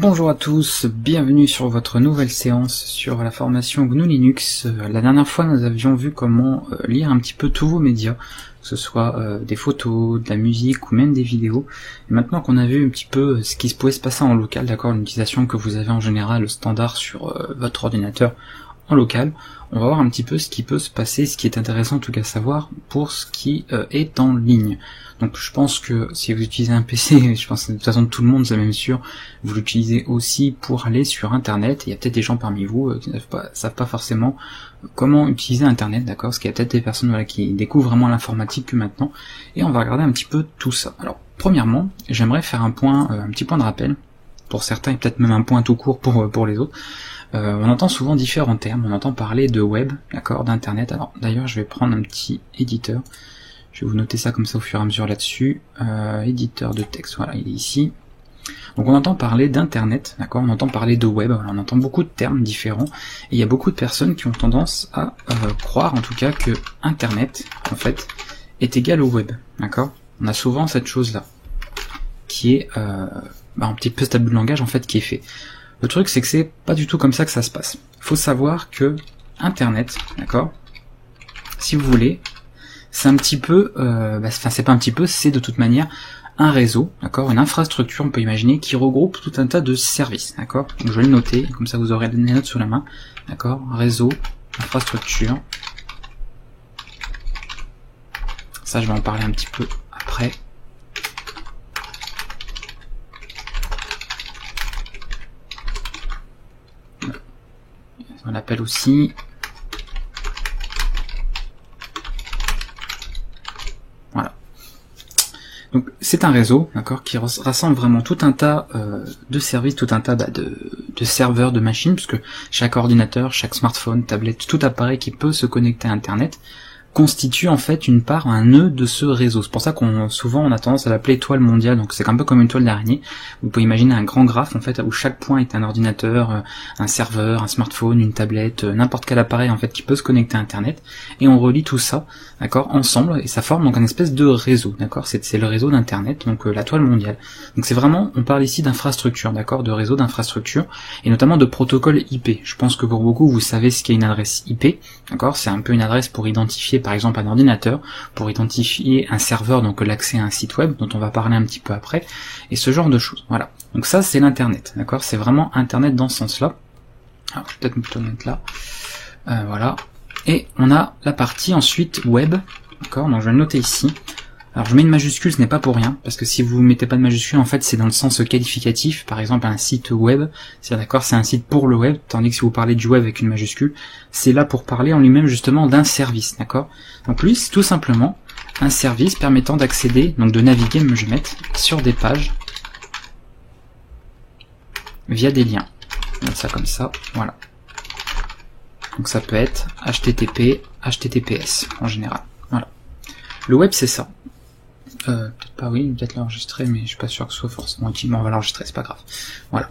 Bonjour à tous, bienvenue sur votre nouvelle séance sur la formation GNU Linux. La dernière fois nous avions vu comment lire un petit peu tous vos médias, que ce soit des photos, de la musique ou même des vidéos. Et maintenant qu'on a vu un petit peu ce qui pouvait se passer en local, d'accord, l'utilisation que vous avez en général standard sur votre ordinateur en local, on va voir un petit peu ce qui peut se passer, ce qui est intéressant en tout cas à savoir pour ce qui est en ligne. Donc je pense que si vous utilisez un PC, je pense que de toute façon tout le monde, c'est même sûr, vous l'utilisez aussi pour aller sur internet. Il y a peut-être des gens parmi vous qui ne savent pas forcément comment utiliser internet, d'accord, parce qu'il y a peut-être des personnes qui découvrent vraiment l'informatique que maintenant, et on va regarder un petit peu tout ça. Alors premièrement, j'aimerais faire un petit point de rappel, pour certains et peut-être même un point tout court pour les autres. On entend souvent différents termes, on entend parler de web, d'accord, d'internet. Alors d'ailleurs je vais prendre un petit éditeur, je vais vous noter ça comme ça au fur et à mesure là-dessus, éditeur de texte, voilà, il est ici. Donc on entend parler d'internet, d'accord, on entend parler de web, voilà, on entend beaucoup de termes différents, et il y a beaucoup de personnes qui ont tendance à croire en tout cas que internet, en fait, est égal au web, d'accord. On a souvent cette chose-là, qui est un petit peu ce tableau de langage en fait qui est fait. Le truc c'est que c'est pas du tout comme ça que ça se passe. Il faut savoir que internet, d'accord, si vous voulez, c'est un petit peu, c'est pas un petit peu, c'est de toute manière un réseau, d'accord, une infrastructure, on peut imaginer, qui regroupe tout un tas de services, d'accord. Donc je vais le noter, comme ça vous aurez les notes sous la main, d'accord, réseau, infrastructure. Ça je vais en parler un petit peu après. On l'appelle aussi voilà. Donc c'est un réseau, d'accord, qui rassemble vraiment tout un tas de services, tout un tas de serveurs, de machines, puisque chaque ordinateur, chaque smartphone, tablette, tout appareil qui peut se connecter à Internet constitue en fait une part, un nœud de ce réseau. C'est pour ça souvent on a tendance à l'appeler étoile mondiale, donc c'est un peu comme une toile d'araignée. Vous pouvez imaginer un grand graphe en fait où chaque point est un ordinateur, un serveur, un smartphone, une tablette, n'importe quel appareil en fait qui peut se connecter à Internet, et on relie tout ça, d'accord, ensemble, et ça forme donc une espèce de réseau, d'accord, c'est le réseau d'Internet, donc la toile mondiale. Donc c'est vraiment, on parle ici d'infrastructure, d'accord, de réseau d'infrastructure, et notamment de protocole IP. Je pense que pour beaucoup vous savez ce qu'est une adresse IP, d'accord, c'est un peu une adresse pour identifier par exemple un ordinateur, pour identifier un serveur, donc l'accès à un site web dont on va parler un petit peu après, et ce genre de choses. Voilà. Donc ça c'est l'internet, d'accord, c'est vraiment internet dans ce sens-là. Alors je vais peut-être me mettre là. Voilà. Et on a la partie ensuite web, d'accord, donc je vais le noter ici. Alors je mets une majuscule, ce n'est pas pour rien, parce que si vous mettez pas de majuscule, en fait c'est dans le sens qualificatif, par exemple un site web, c'est d'accord, c'est un site pour le web, tandis que si vous parlez du web avec une majuscule, c'est là pour parler en lui-même justement d'un service, d'accord. Donc lui c'est tout simplement un service permettant d'accéder, donc de naviguer, je vais mettre sur des pages via des liens. Je vais mettre ça comme ça, voilà. Donc ça peut être HTTP, HTTPS en général, voilà. Le web c'est ça. Peut-être pas, oui, peut-être l'enregistrer, mais je suis pas sûr que ce soit forcément utile, mais on va l'enregistrer, c'est pas grave. Voilà.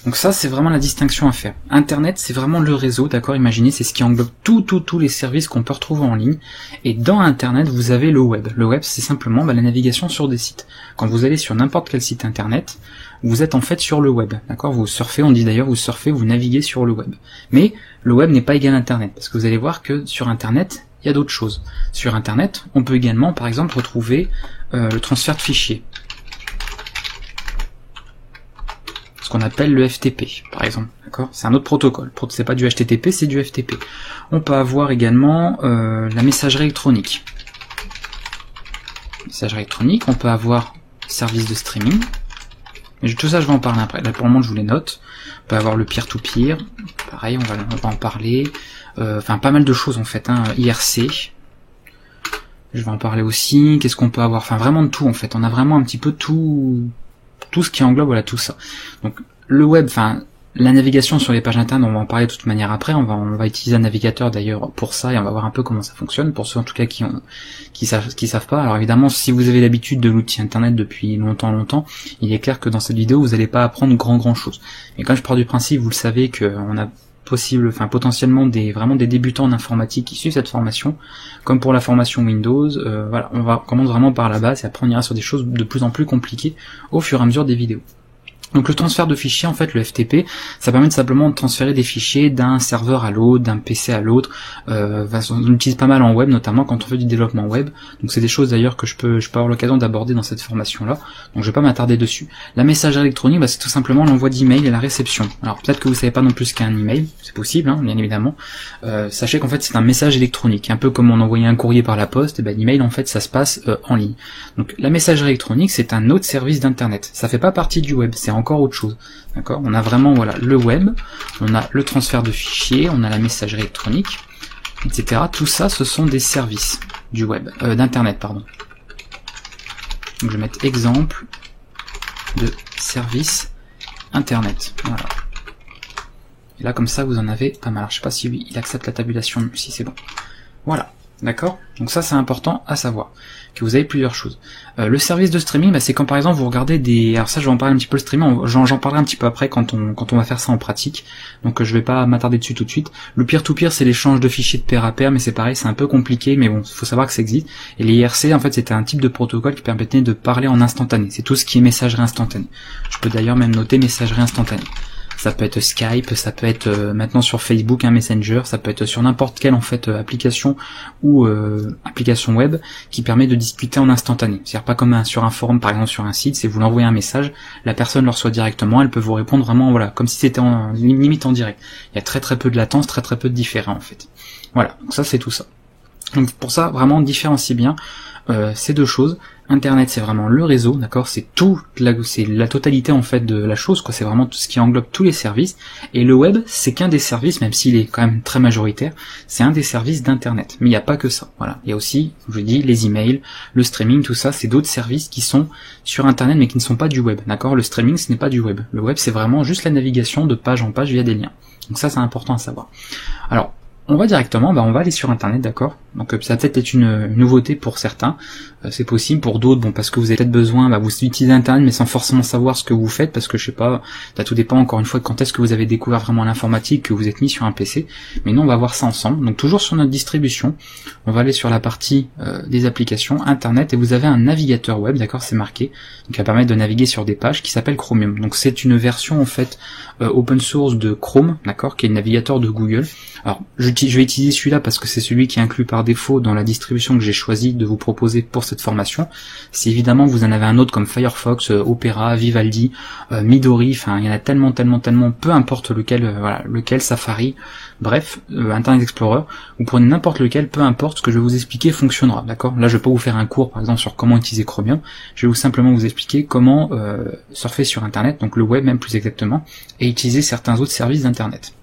Donc ça, c'est vraiment la distinction à faire. Internet, c'est vraiment le réseau, d'accord, imaginez, c'est ce qui englobe tous les services qu'on peut retrouver en ligne, et dans Internet, vous avez le web. Le web, c'est simplement la navigation sur des sites. Quand vous allez sur n'importe quel site Internet, vous êtes en fait sur le web, d'accord, vous surfez, on dit d'ailleurs, vous surfez, vous naviguez sur le web. Mais le web n'est pas égal à Internet, parce que vous allez voir que sur Internet, il y a d'autres choses. Sur Internet, on peut également, par exemple, retrouver le transfert de fichiers. Ce qu'on appelle le FTP, par exemple. D'accord ? C'est un autre protocole. C'est pas du HTTP, c'est du FTP. On peut avoir également la messagerie électronique. Messagerie électronique, on peut avoir service de streaming. Mais tout ça, je vais en parler après. Là, pour le moment, je vous les note. On peut avoir le peer-to-peer. Pareil, on va en parler. Enfin, pas mal de choses en fait, hein. IRC, je vais en parler aussi. Qu'est-ce qu'on peut avoir, enfin vraiment de tout en fait, on a vraiment un petit peu tout ce qui englobe, voilà, tout ça. Donc le web, enfin la navigation sur les pages internet, on va en parler de toute manière après, on va utiliser un navigateur d'ailleurs pour ça, et on va voir un peu comment ça fonctionne, pour ceux en tout cas qui savent pas. Alors évidemment, si vous avez l'habitude de l'outil internet depuis longtemps, il est clair que dans cette vidéo vous n'allez pas apprendre grand chose. Et quand je pars du principe, vous le savez, qu'on a potentiellement vraiment des débutants en informatique qui suivent cette formation, comme pour la formation Windows, voilà, on commence vraiment par la base et après on ira sur des choses de plus en plus compliquées au fur et à mesure des vidéos. Donc le transfert de fichiers, en fait, le FTP, ça permet simplement de transférer des fichiers d'un serveur à l'autre, d'un PC à l'autre. On l'utilise pas mal en web, notamment quand on fait du développement web. Donc c'est des choses d'ailleurs que je peux avoir l'occasion d'aborder dans cette formation-là. Donc je vais pas m'attarder dessus. La messagerie électronique, c'est tout simplement l'envoi d'email et la réception. Alors peut-être que vous savez pas non plus ce qu'est un email, c'est possible, hein, bien évidemment. Sachez qu'en fait c'est un message électronique, un peu comme on envoyait un courrier par la poste. Et l'email en fait ça se passe en ligne. Donc la messagerie électronique c'est un autre service d'internet. Ça fait pas partie du web, c'est encore autre chose, d'accord. On a vraiment le web, on a le transfert de fichiers, on a la messagerie électronique, etc. Tout ça, ce sont des services du web, d'internet, pardon. Donc je vais mettre exemple de service internet. Voilà. Et là, comme ça, vous en avez pas mal. Alors, je sais pas si il accepte la tabulation, si c'est bon. Voilà. D'accord. Donc ça c'est important à savoir, que vous avez plusieurs choses. Le service de streaming, c'est quand par exemple vous regardez des... Alors ça je vais en parler un petit peu le streaming, j'en parlerai un petit peu après quand on va faire ça en pratique, donc je vais pas m'attarder dessus tout de suite. Le peer-to-peer c'est l'échange de fichiers de pair à pair, mais c'est pareil, c'est un peu compliqué, mais bon, faut savoir que ça existe. Et les IRC en fait c'était un type de protocole qui permettait de parler en instantané, c'est tout ce qui est messagerie instantanée. Je peux d'ailleurs même noter messagerie instantanée. Ça peut être Skype, ça peut être maintenant sur Facebook un Messenger, ça peut être sur n'importe quelle en fait application ou application web qui permet de discuter en instantané. C'est-à-dire pas comme sur un forum par exemple sur un site, c'est vous l'envoyez un message, la personne le reçoit directement, elle peut vous répondre vraiment voilà comme si c'était en limite en direct. Il y a très peu de latence, très peu de différents en fait. Voilà, donc ça c'est tout ça. Donc pour ça vraiment différencier bien ces deux choses. Internet c'est vraiment le réseau, d'accord, c'est c'est la totalité en fait de la chose, quoi, c'est vraiment tout ce qui englobe tous les services, et le web c'est qu'un des services, même s'il est quand même très majoritaire, c'est un des services d'internet, mais il n'y a pas que ça, voilà, il y a aussi, je vous dis, les emails, le streaming, tout ça, c'est d'autres services qui sont sur internet mais qui ne sont pas du web, d'accord, le streaming ce n'est pas du web, le web c'est vraiment juste la navigation de page en page via des liens, donc ça c'est important à savoir. Alors, on va directement, on va aller sur internet, d'accord. Donc ça va peut-être être une nouveauté pour certains, c'est possible, pour d'autres, parce que vous avez peut-être besoin, vous utilisez internet mais sans forcément savoir ce que vous faites, parce que je sais pas, ça tout dépend encore une fois de quand est-ce que vous avez découvert vraiment l'informatique, que vous êtes mis sur un PC, mais nous on va voir ça ensemble. Donc toujours sur notre distribution, on va aller sur la partie des applications, internet, et vous avez un navigateur web, d'accord, c'est marqué, donc qui va permettre de naviguer sur des pages, qui s'appelle Chromium. Donc c'est une version en fait open source de Chrome, d'accord, qui est le navigateur de Google. Alors je vais utiliser celui-là parce que c'est celui qui est inclus par défaut dans la distribution que j'ai choisi de vous proposer pour cette formation. Si évidemment vous en avez un autre comme Firefox, Opera, Vivaldi, Midori, il y en a tellement, peu importe lequel, lequel, Safari, bref, Internet Explorer, vous prenez n'importe lequel, peu importe, ce que je vais vous expliquer fonctionnera, d'accord. Là je vais pas vous faire un cours par exemple sur comment utiliser Chromium, je vais vous simplement vous expliquer comment surfer sur Internet, donc le web même plus exactement, et utiliser certains autres services d'Internet.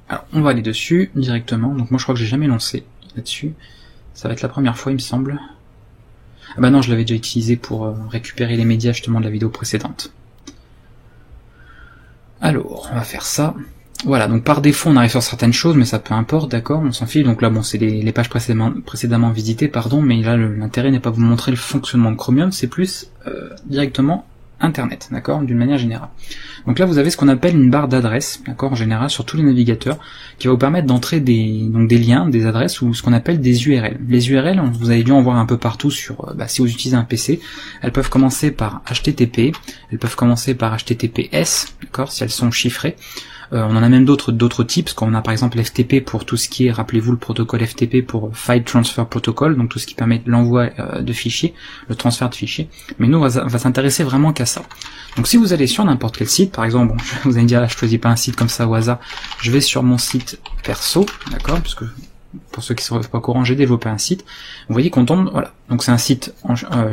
Alors, on va aller dessus directement. Donc moi je crois que j'ai jamais lancé là-dessus. Ça va être la première fois il me semble. Ah non, je l'avais déjà utilisé pour récupérer les médias justement de la vidéo précédente. Alors, on va faire ça. Voilà, donc par défaut on arrive sur certaines choses, mais ça peu importe, d'accord, on s'en fiche. Donc là c'est les pages précédemment visitées, mais là l'intérêt n'est pas vous montrer le fonctionnement de Chromium, c'est plus directement Internet, d'accord, d'une manière générale. Donc là vous avez ce qu'on appelle une barre d'adresse, d'accord, en général sur tous les navigateurs, qui va vous permettre d'entrer des liens, des adresses ou ce qu'on appelle des URL. Les URL, vous avez dû en voir un peu partout sur, si vous utilisez un PC, elles peuvent commencer par HTTP, elles peuvent commencer par HTTPS, d'accord, si elles sont chiffrées. On en a même d'autres types, parce qu'on a par exemple FTP pour tout ce qui est, rappelez-vous le protocole FTP pour File Transfer Protocol, donc tout ce qui permet l'envoi de fichiers, le transfert de fichiers, mais nous on va s'intéresser vraiment qu'à ça. Donc si vous allez sur n'importe quel site, par exemple, vous allez me dire là je choisis pas un site comme ça au hasard, je vais sur mon site perso, d'accord, parce que pour ceux qui ne sont pas au courant, j'ai développé un site, vous voyez qu'on tombe, voilà, donc c'est un site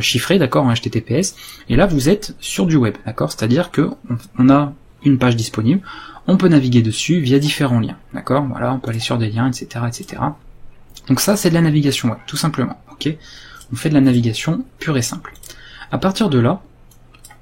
chiffré, d'accord, en HTTPS, et là vous êtes sur du web, d'accord, c'est-à-dire que on a une page disponible, on peut naviguer dessus via différents liens, d'accord, voilà, on peut aller sur des liens, etc., etc. Donc ça, c'est de la navigation web, tout simplement, ok. On fait de la navigation pure et simple. À partir de là,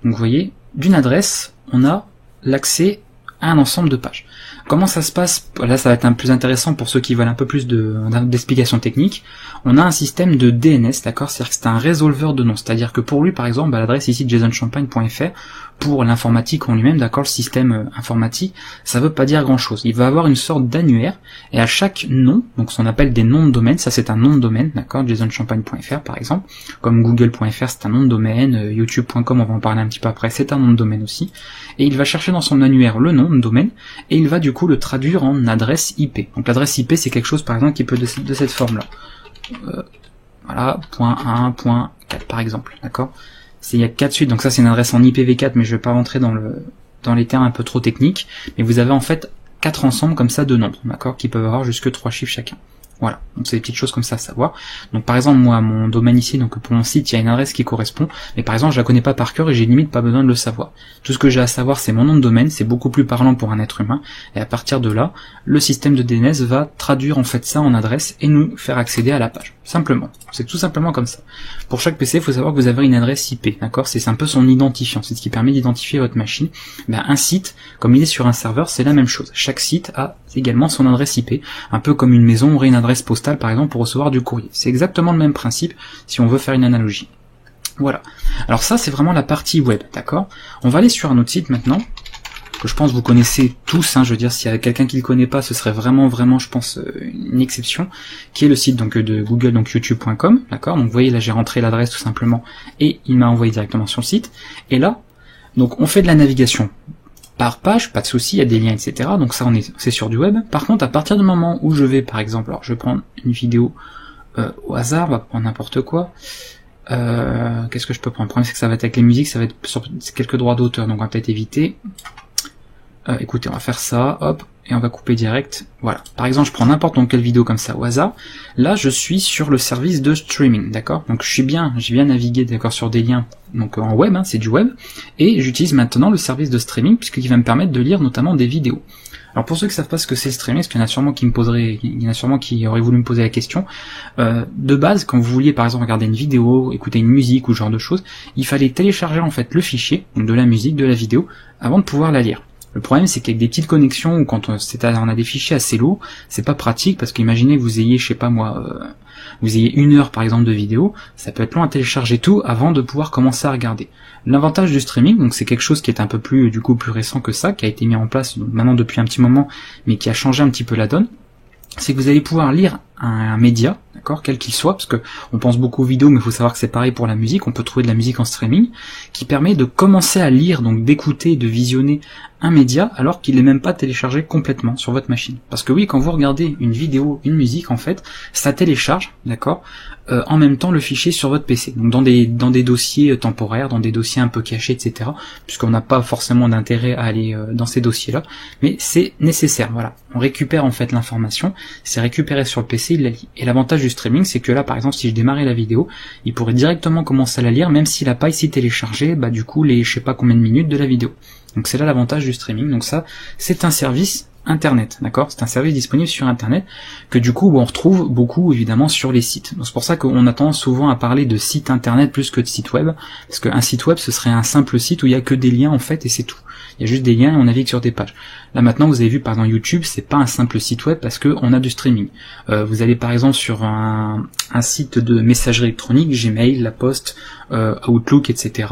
donc vous voyez, d'une adresse, on a l'accès à un ensemble de pages. comment ça se passe? Là, ça va être un peu plus intéressant pour ceux qui veulent un peu plus d'explications techniques. On a un système de DNS, d'accord? C'est-à-dire que c'est un résolveur de noms. C'est-à-dire que pour lui, par exemple, l'adresse ici jasonchampagne.fr, pour l'informatique en lui-même, d'accord, le système informatique, ça veut pas dire grand-chose. Il va avoir une sorte d'annuaire, et à chaque nom, donc ce qu'on appelle des noms de domaine, ça c'est un nom de domaine, d'accord, jasonchampagne.fr par exemple, comme google.fr c'est un nom de domaine, youtube.com on va en parler un petit peu après, c'est un nom de domaine aussi, et il va chercher dans son annuaire le nom de domaine, et il va du coup le traduire en adresse IP. Donc l'adresse IP c'est quelque chose par exemple qui peut de cette forme-là. Voilà, .1, .4 par exemple, d'accord. Il y a 4 suites, donc ça c'est une adresse en IPv4, mais je vais pas rentrer dans les termes un peu trop techniques, mais vous avez en fait 4 ensembles comme ça de nombres, d'accord, qui peuvent avoir jusque 3 chiffres chacun. Voilà, donc c'est des petites choses comme ça à savoir. Donc par exemple, moi, mon domaine ici, donc pour mon site, il y a une adresse qui correspond, mais par exemple, je la connais pas par cœur et j'ai limite pas besoin de le savoir. Tout ce que j'ai à savoir, c'est mon nom de domaine, c'est beaucoup plus parlant pour un être humain, et à partir de là, le système de DNS va traduire en fait ça en adresse et nous faire accéder à la page. Simplement. C'est tout simplement comme ça. Pour chaque PC, il faut savoir que vous avez une adresse IP, d'accord? C'est un peu son identifiant, c'est ce qui permet d'identifier votre machine. Ben, un site, comme il est sur un serveur, c'est la même chose. Chaque site a également son adresse IP, un peu comme une maison aurait une adresse postale par exemple pour recevoir du courrier. C'est exactement le même principe si on veut faire une analogie. Voilà. Alors ça c'est vraiment la partie web, d'accord? On va aller sur un autre site maintenant, que je pense vous connaissez tous, hein, je veux dire s'il y a quelqu'un qui le connaît pas, ce serait vraiment je pense une exception, qui est le site donc de Google, donc youtube.com, d'accord? Donc vous voyez là j'ai rentré l'adresse tout simplement et il m'a envoyé directement sur le site. Et là, donc on fait de la navigation par page, pas de souci, il y a des liens, etc. Donc ça c'est sur du web. Par contre, à partir du moment où je vais, par exemple, alors je vais prendre une vidéo au hasard, on va prendre n'importe quoi. Qu'est-ce que je peux prendre? Le problème c'est que ça va être avec les musiques, ça va être sur quelques droits d'auteur, donc on va peut-être éviter. Écoutez, on va faire ça, hop, et on va couper direct. Voilà. Par exemple, je prends n'importe quelle vidéo comme ça au hasard. Là, je suis sur le service de streaming, d'accord? Donc j'ai bien navigué, d'accord, sur des liens, donc en web, hein, c'est du web, et j'utilise maintenant le service de streaming puisqu'il va me permettre de lire notamment des vidéos. Alors pour ceux qui savent pas ce que c'est le streaming, parce qu'il y en a sûrement qui auraient voulu me poser la question, de base, quand vous vouliez par exemple regarder une vidéo, écouter une musique ou ce genre de choses, il fallait télécharger en fait le fichier, donc de la musique, de la vidéo, avant de pouvoir la lire. Le problème, c'est qu'avec des petites connexions, ou quand on a des fichiers assez lourds, c'est pas pratique, parce qu'imaginez que vous ayez, je sais pas moi, vous ayez 1 heure par exemple de vidéo, ça peut être long à télécharger tout avant de pouvoir commencer à regarder. L'avantage du streaming, donc c'est quelque chose qui est un peu plus, du coup, plus récent que ça, qui a été mis en place maintenant depuis un petit moment, mais qui a changé un petit peu la donne, c'est que vous allez pouvoir lire un média, d'accord, quel qu'il soit, parce que on pense beaucoup aux vidéos, mais il faut savoir que c'est pareil pour la musique, on peut trouver de la musique en streaming, qui permet de commencer à lire, donc d'écouter, de visionner un média, alors qu'il n'est même pas téléchargé complètement sur votre machine. Parce que oui, quand vous regardez une vidéo, une musique, en fait, ça télécharge, d'accord, en même temps le fichier sur votre PC, donc dans des dossiers temporaires, dans des dossiers un peu cachés, etc., puisqu'on n'a pas forcément d'intérêt à aller dans ces dossiers-là, mais c'est nécessaire, voilà. On récupère en fait l'information, c'est récupéré sur le PC, il la lit. Et l'avantage du streaming, c'est que là, par exemple, si je démarrais la vidéo, il pourrait directement commencer à la lire, même s'il n'a pas ici téléchargé, bah du coup, les je sais pas combien de minutes de la vidéo. Donc c'est là l'avantage du streaming. Donc ça, c'est un service Internet, d'accord? C'est un service disponible sur Internet que du coup on retrouve beaucoup évidemment sur les sites. Donc c'est pour ça qu'on a tendance souvent à parler de site Internet plus que de site web, parce qu'un site web ce serait un simple site où il y a que des liens en fait et c'est tout. Il y a juste des liens et on navigue sur des pages. Là maintenant vous avez vu par exemple YouTube, c'est pas un simple site web parce que on a du streaming. Vous allez par exemple sur un site de messagerie électronique, Gmail, La Poste, Outlook, etc.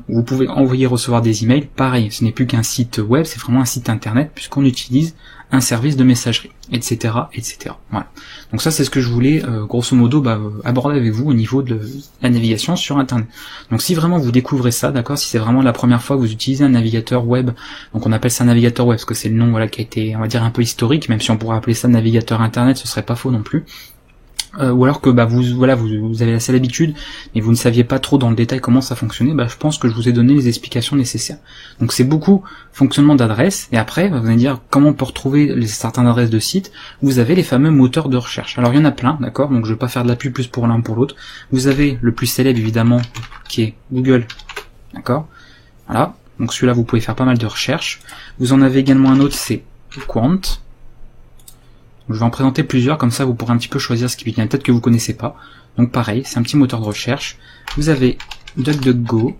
où vous pouvez envoyer et recevoir des emails. Pareil, ce n'est plus qu'un site web, c'est vraiment un site Internet puisqu'on utilise un service de messagerie, etc., etc. Voilà. Donc ça, c'est ce que je voulais, grosso modo, aborder avec vous au niveau de la navigation sur Internet. Donc si vraiment vous découvrez ça, d'accord, si c'est vraiment la première fois que vous utilisez un navigateur web, donc on appelle ça un navigateur web parce que c'est le nom, voilà, qui a été, on va dire, un peu historique, même si on pourrait appeler ça navigateur Internet, ce serait pas faux non plus. Ou alors que vous avez assez l'habitude, mais vous ne saviez pas trop dans le détail comment ça fonctionnait, je pense que je vous ai donné les explications nécessaires. Donc c'est beaucoup fonctionnement d'adresse, et après, vous allez dire comment on peut retrouver certaines adresses de sites, vous avez les fameux moteurs de recherche. Alors il y en a plein, d'accord, donc je vais pas faire de la pub plus pour l'un pour l'autre. Vous avez le plus célèbre évidemment, qui est Google, d'accord, voilà, donc celui-là vous pouvez faire pas mal de recherches. Vous en avez également un autre, c'est Qwant. Je vais en présenter plusieurs, comme ça vous pourrez un petit peu choisir ce qui vient, peut-être que vous connaissez pas. Donc pareil, c'est un petit moteur de recherche. Vous avez DuckDuckGo.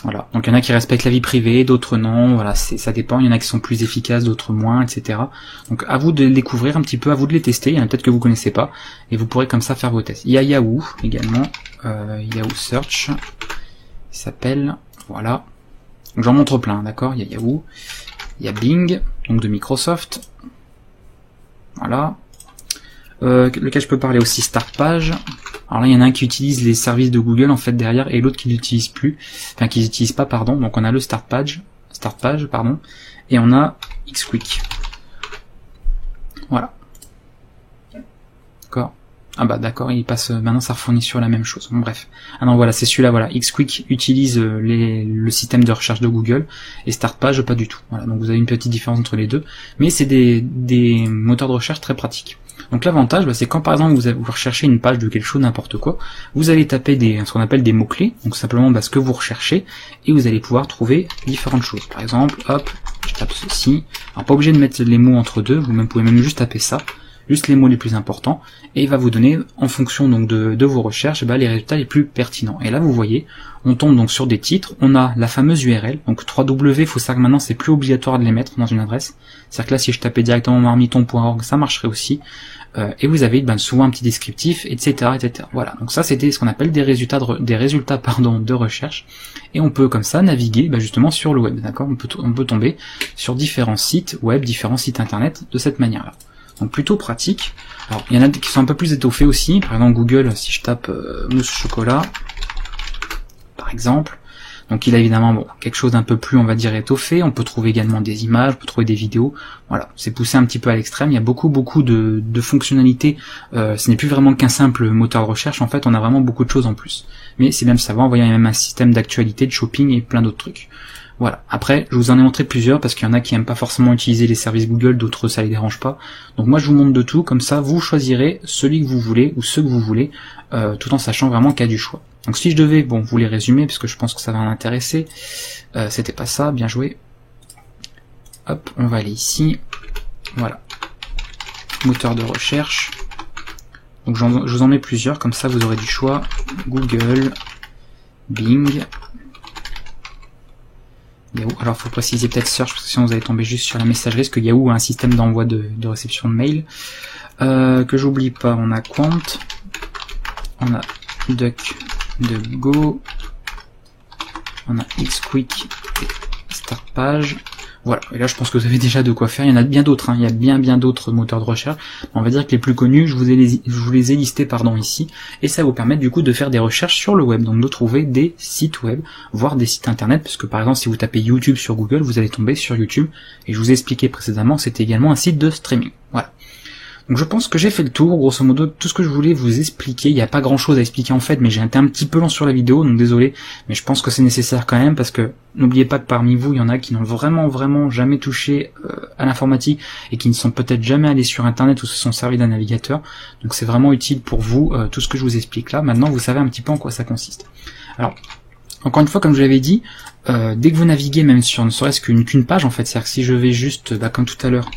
Voilà. Donc il y en a qui respectent la vie privée, d'autres non. Voilà, ça dépend. Il y en a qui sont plus efficaces, d'autres moins, etc. Donc à vous de les découvrir un petit peu, à vous de les tester. Il y en a peut-être que vous connaissez pas, et vous pourrez comme ça faire vos tests. Il y a Yahoo également, Yahoo Search, il s'appelle. Voilà. Donc j'en montre plein, d'accord. Il y a Yahoo, il y a Bing, donc de Microsoft. Voilà. Lequel je peux parler aussi, Startpage. Alors là, il y en a un qui utilise les services de Google en fait derrière et l'autre qui l'utilise plus, enfin qui n'utilise pas, pardon. Donc on a le Startpage, pardon, et on a Xquick. Voilà. D'accord. Ah bah d'accord, il passe maintenant, ça refournit sur la même chose. Bon, bref. Ah non, voilà, c'est celui-là. Voilà, Xquick utilise le système de recherche de Google et Startpage pas du tout. Voilà, donc vous avez une petite différence entre les deux, mais c'est des moteurs de recherche très pratiques. Donc l'avantage, c'est quand par exemple vous recherchez une page de quelque chose, n'importe quoi, vous allez taper ce qu'on appelle des mots-clés, donc simplement ce que vous recherchez, et vous allez pouvoir trouver différentes choses. Par exemple, hop, je tape ceci, alors pas obligé de mettre les mots entre deux, vous pouvez même juste taper ça, juste les mots les plus importants, et il va vous donner, en fonction donc de vos recherches, les résultats les plus pertinents. Et là vous voyez, on tombe donc sur des titres, on a la fameuse URL, donc 3W, faut savoir que maintenant c'est plus obligatoire de les mettre dans une adresse, c'est-à-dire que là si je tapais directement marmiton.org, ça marcherait aussi, et vous avez souvent un petit descriptif, etc., etc. Voilà, donc ça c'était ce qu'on appelle des résultats de recherche, et on peut comme ça naviguer justement sur le web, d'accord. On peut tomber sur différents sites web, différents sites internet de cette manière-là. Donc plutôt pratique. Alors il y en a qui sont un peu plus étoffés aussi, par exemple Google, si je tape mousse chocolat, par exemple, donc il a évidemment quelque chose d'un peu plus, on va dire, étoffé. On peut trouver également des images, on peut trouver des vidéos. Voilà, c'est poussé un petit peu à l'extrême. Il y a beaucoup de fonctionnalités. Ce n'est plus vraiment qu'un simple moteur de recherche. En fait, on a vraiment beaucoup de choses en plus. Mais c'est bien de savoir. Vous voyez, il y a même un système d'actualité, de shopping et plein d'autres trucs. Voilà. Après, je vous en ai montré plusieurs parce qu'il y en a qui aiment pas forcément utiliser les services Google, d'autres ça les dérange pas. Donc moi, je vous montre de tout. Comme ça, vous choisirez celui que vous voulez ou ceux que vous voulez, tout en sachant vraiment qu'il y a du choix. Donc si je devais, vous les résumer, parce que je pense que ça va en intéresser, c'était pas ça, bien joué. Hop, on va aller ici, voilà, moteur de recherche. Donc je vous en mets plusieurs, comme ça vous aurez du choix. Google, Bing, Yahoo. Alors faut préciser peut-être Search, parce que sinon vous allez tomber juste sur la messagerie, parce que Yahoo a un système d'envoi de réception de mail. Que j'oublie pas, on a Quant, on a DuckDuckGo, on a Xquick et Startpage. Voilà, et là je pense que vous avez déjà de quoi faire. Il y en a bien d'autres, il y a bien d'autres moteurs de recherche. On va dire que les plus connus, je vous les ai listés ici, et ça vous permet du coup de faire des recherches sur le web, donc de trouver des sites web, voire des sites internet, parce que par exemple si vous tapez YouTube sur Google, vous allez tomber sur YouTube, et je vous ai expliqué précédemment, c'était également un site de streaming. Voilà. Donc je pense que j'ai fait le tour, grosso modo, tout ce que je voulais vous expliquer. Il n'y a pas grand chose à expliquer en fait, mais j'ai été un petit peu long sur la vidéo, donc désolé, mais je pense que c'est nécessaire quand même, parce que n'oubliez pas que parmi vous, il y en a qui n'ont vraiment jamais touché à l'informatique, et qui ne sont peut-être jamais allés sur internet ou se sont servis d'un navigateur, donc c'est vraiment utile pour vous, tout ce que je vous explique là. Maintenant vous savez un petit peu en quoi ça consiste. Alors, encore une fois, comme je l'avais dit, dès que vous naviguez même sur ne serait-ce qu'une page en fait, c'est-à-dire que si je vais juste, comme tout à l'heure,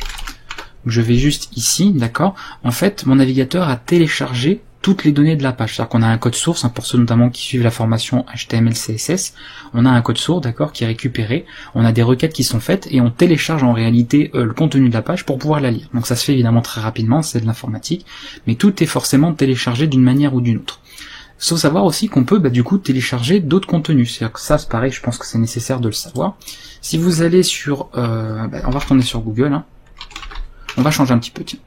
je vais juste ici, d'accord, en fait mon navigateur a téléchargé toutes les données de la page, c'est-à-dire qu'on a un code source, pour ceux notamment qui suivent la formation HTML CSS, on a un code source, d'accord, qui est récupéré, on a des requêtes qui sont faites, et on télécharge en réalité le contenu de la page pour pouvoir la lire. Donc ça se fait évidemment très rapidement, c'est de l'informatique, mais tout est forcément téléchargé d'une manière ou d'une autre. Sauf savoir aussi qu'on peut du coup télécharger d'autres contenus, c'est-à-dire que ça c'est pareil, je pense que c'est nécessaire de le savoir. Si vous allez sur, on va retourner sur Google, on va changer un petit peu, tiens.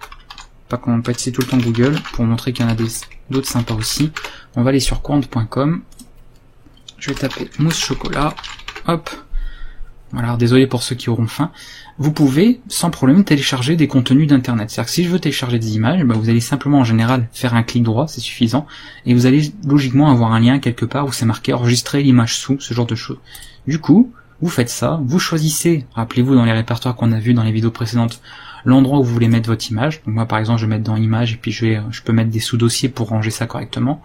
Pas qu'on peut utiliser tout le temps Google, pour montrer qu'il y en a d'autres sympas aussi. On va aller sur quant.com. Je vais taper mousse chocolat. Hop. Voilà, alors désolé pour ceux qui auront faim. Vous pouvez, sans problème, télécharger des contenus d'internet. C'est-à-dire que si je veux télécharger des images, vous allez simplement en général faire un clic droit, c'est suffisant. Et vous allez logiquement avoir un lien quelque part où c'est marqué enregistrer l'image sous, ce genre de choses. Du coup, vous faites ça, vous choisissez, rappelez-vous dans les répertoires qu'on a vus dans les vidéos précédentes, l'endroit où vous voulez mettre votre image. Donc moi par exemple je vais mettre dans image et puis je peux mettre des sous-dossiers pour ranger ça correctement.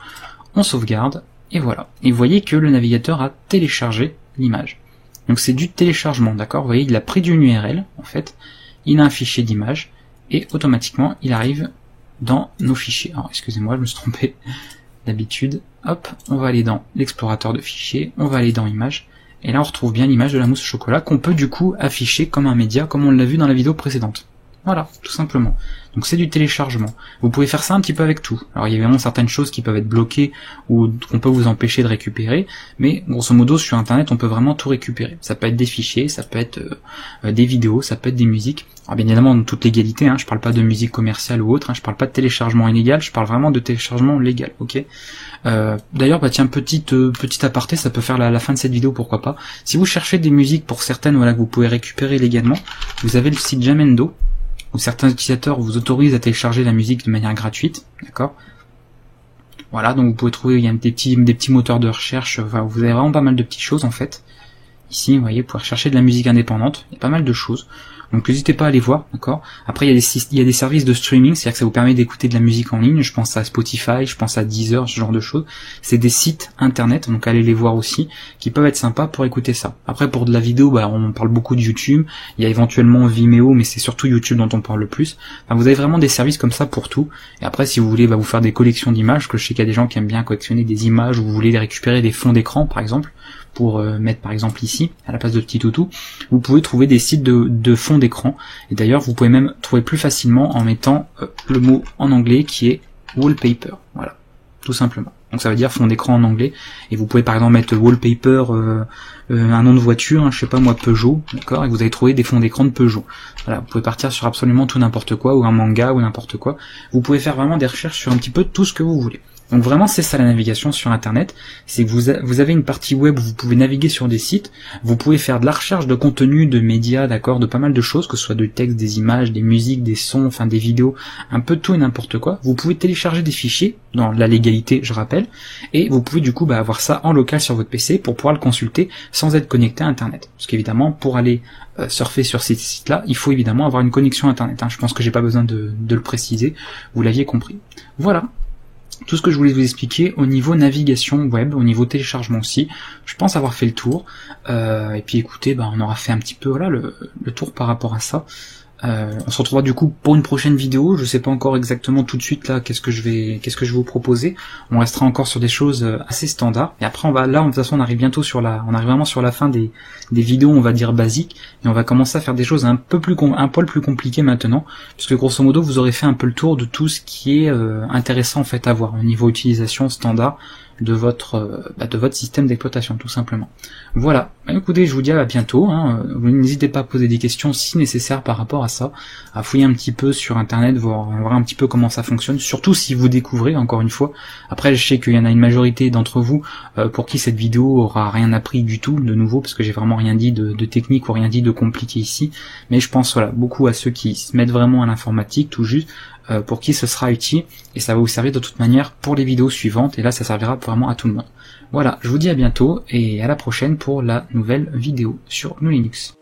On sauvegarde et voilà. Et vous voyez que le navigateur a téléchargé l'image. Donc c'est du téléchargement, d'accord. Vous voyez, il a pris d'une URL en fait, il a un fichier d'image et automatiquement il arrive dans nos fichiers. Alors excusez-moi, je me suis trompé d'habitude. Hop, on va aller dans l'explorateur de fichiers, on va aller dans images Et là on retrouve bien l'image de la mousse au chocolat qu'on peut du coup afficher comme un média, comme on l'a vu dans la vidéo précédente. Voilà, tout simplement. Donc c'est du téléchargement. Vous pouvez faire ça un petit peu avec tout. Alors il y a vraiment certaines choses qui peuvent être bloquées ou qu'on peut vous empêcher de récupérer, mais grosso modo sur internet on peut vraiment tout récupérer. Ça peut être des fichiers, ça peut être des vidéos, ça peut être des musiques. Alors bien évidemment en toute légalité, je parle pas de musique commerciale ou autre, je parle pas de téléchargement illégal, je parle vraiment de téléchargement légal, ok. D'ailleurs tiens, petit aparté, ça peut faire la fin de cette vidéo, pourquoi pas. Si vous cherchez des musiques pour certaines, voilà, que vous pouvez récupérer légalement, vous avez le site Jamendo, où certains utilisateurs vous autorisent à télécharger la musique de manière gratuite, d'accord. Voilà, donc vous pouvez trouver, il y a des petits moteurs de recherche, enfin, vous avez vraiment pas mal de petites choses en fait. Ici, vous voyez, vous pouvez rechercher de la musique indépendante, il y a pas mal de choses. Donc n'hésitez pas à aller voir, d'accord. Après il y a des services de streaming, c'est-à-dire que ça vous permet d'écouter de la musique en ligne, je pense à Spotify, je pense à Deezer, ce genre de choses. C'est des sites internet, donc allez les voir aussi, qui peuvent être sympas pour écouter ça. Après pour de la vidéo, on parle beaucoup de YouTube, il y a éventuellement Vimeo, mais c'est surtout YouTube dont on parle le plus. Enfin, vous avez vraiment des services comme ça pour tout. Et après si vous voulez vous faire des collections d'images, que je sais qu'il y a des gens qui aiment bien collectionner des images, ou vous voulez les récupérer des fonds d'écran par exemple, pour mettre par exemple ici, à la place de petit toutou, vous pouvez trouver des sites de fonds d'écran, et d'ailleurs vous pouvez même trouver plus facilement en mettant le mot en anglais qui est wallpaper, voilà, tout simplement. Donc ça veut dire fond d'écran en anglais, et vous pouvez par exemple mettre wallpaper, un nom de voiture, je sais pas moi, Peugeot, d'accord, et vous allez trouver des fonds d'écran de Peugeot. Voilà, vous pouvez partir sur absolument tout n'importe quoi, ou un manga, ou n'importe quoi. Vous pouvez faire vraiment des recherches sur un petit peu tout ce que vous voulez. Donc vraiment c'est ça la navigation sur internet, c'est que vous avez une partie web où vous pouvez naviguer sur des sites, vous pouvez faire de la recherche de contenu, de médias, d'accord, de pas mal de choses, que ce soit du texte, des images, des musiques, des sons, enfin des vidéos, un peu de tout et n'importe quoi. Vous pouvez télécharger des fichiers, dans la légalité je rappelle, et vous pouvez du coup avoir ça en local sur votre PC pour pouvoir le consulter sans être connecté à internet. Parce qu'évidemment pour aller surfer sur ces sites-là, il faut évidemment avoir une connexion internet, je pense que j'ai pas besoin de le préciser, vous l'aviez compris. Voilà. Tout ce que je voulais vous expliquer au niveau navigation web, au niveau téléchargement aussi, je pense avoir fait le tour. Et puis écoutez, on aura fait un petit peu voilà le tour par rapport à ça. On se retrouvera du coup pour une prochaine vidéo. Je sais pas encore exactement tout de suite là qu'est-ce que je vais vous proposer. On restera encore sur des choses assez standards. Et après de toute façon on arrive bientôt on arrive vraiment sur la fin des vidéos, on va dire basiques, et on va commencer à faire des choses un poil plus compliquées maintenant, puisque grosso modo vous aurez fait un peu le tour de tout ce qui est intéressant en fait à voir au niveau utilisation standard de votre système d'exploitation tout simplement. Voilà, écoutez, je vous dis à bientôt, n'hésitez pas à poser des questions si nécessaire par rapport à ça, à fouiller un petit peu sur internet, voir un petit peu comment ça fonctionne, surtout si vous découvrez, encore une fois. Après je sais qu'il y en a une majorité d'entre vous pour qui cette vidéo aura rien appris du tout de nouveau, parce que j'ai vraiment rien dit de technique ou rien dit de compliqué ici, mais je pense beaucoup à ceux qui se mettent vraiment à l'informatique tout juste, pour qui ce sera utile, et ça va vous servir de toute manière pour les vidéos suivantes, et là ça servira vraiment à tout le monde. Voilà, je vous dis à bientôt, et à la prochaine pour la nouvelle vidéo sur GNU Linux.